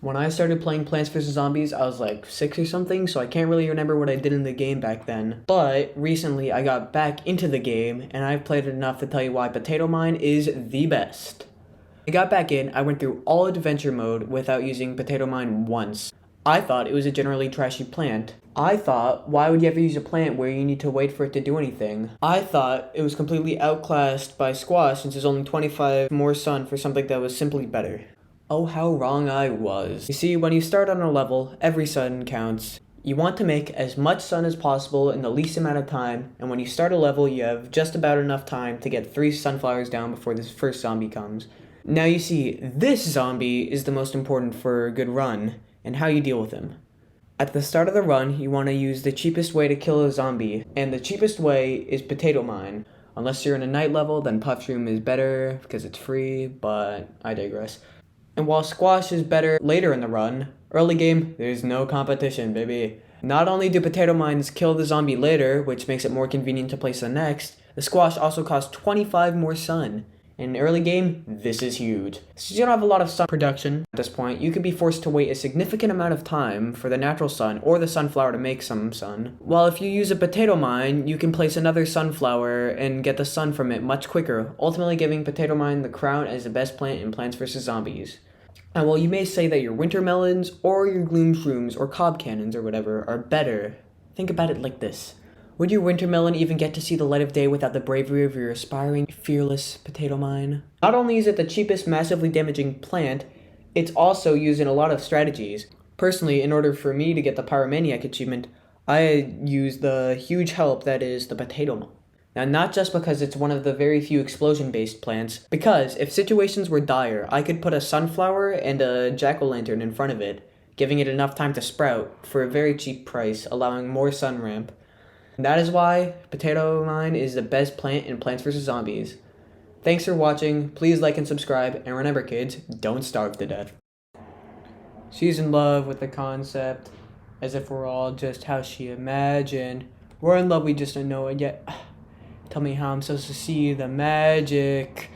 When I started playing Plants vs. Zombies, I was like 6 or something, so I can't really remember what I did in the game back then. But recently, I got back into the game, and I've played it enough to tell you why Potato Mine is the best. I got back in, I went through all adventure mode without using Potato Mine once. I thought it was a generally trashy plant. I thought, why would you ever use a plant where you need to wait for it to do anything? I thought it was completely outclassed by squash since there's only 25 more sun for something that was simply better. Oh, how wrong I was. You see, when you start on a level, every sun counts. You want to make as much sun as possible in the least amount of time, and when you start a level, you have just about enough time to get 3 sunflowers down before this first zombie comes. Now you see, this zombie is the most important for a good run, and how you deal with him. At the start of the run, you want to use the cheapest way to kill a zombie, and the cheapest way is Potato Mine. Unless you're in a night level, then Puffroom is better because it's free, but I digress. And while Squash is better later in the run, early game, there's no competition, baby. Not only do Potato Mines kill the zombie later, which makes it more convenient to place the next, the Squash also costs 25 more sun. In early game, this is huge. Since you don't have a lot of sun production at this point, you could be forced to wait a significant amount of time for the natural sun or the sunflower to make some sun. While if you use a potato mine, you can place another sunflower and get the sun from it much quicker, ultimately giving Potato Mine the crown as the best plant in Plants vs. Zombies. And while you may say that your winter melons or your gloom shrooms or cob cannons or whatever are better, think about it like this. Would your winter melon even get to see the light of day without the bravery of your aspiring, fearless potato mine? Not only is it the cheapest massively damaging plant, it's also used in a lot of strategies. Personally, in order for me to get the Pyromaniac achievement, I use the huge help that is the potato mine. Now, not just because it's one of the very few explosion-based plants, because if situations were dire, I could put a sunflower and a jack-o'-lantern in front of it, giving it enough time to sprout for a very cheap price, allowing more sun ramp. And that is why Potato Mine is the best plant in Plants vs. Zombies. Thanks for watching, please like and subscribe, and remember kids, don't starve to death. She's in love with the concept, as if we're all just how she imagined. We're in love, we just don't know it yet. Tell me how I'm supposed to see the magic.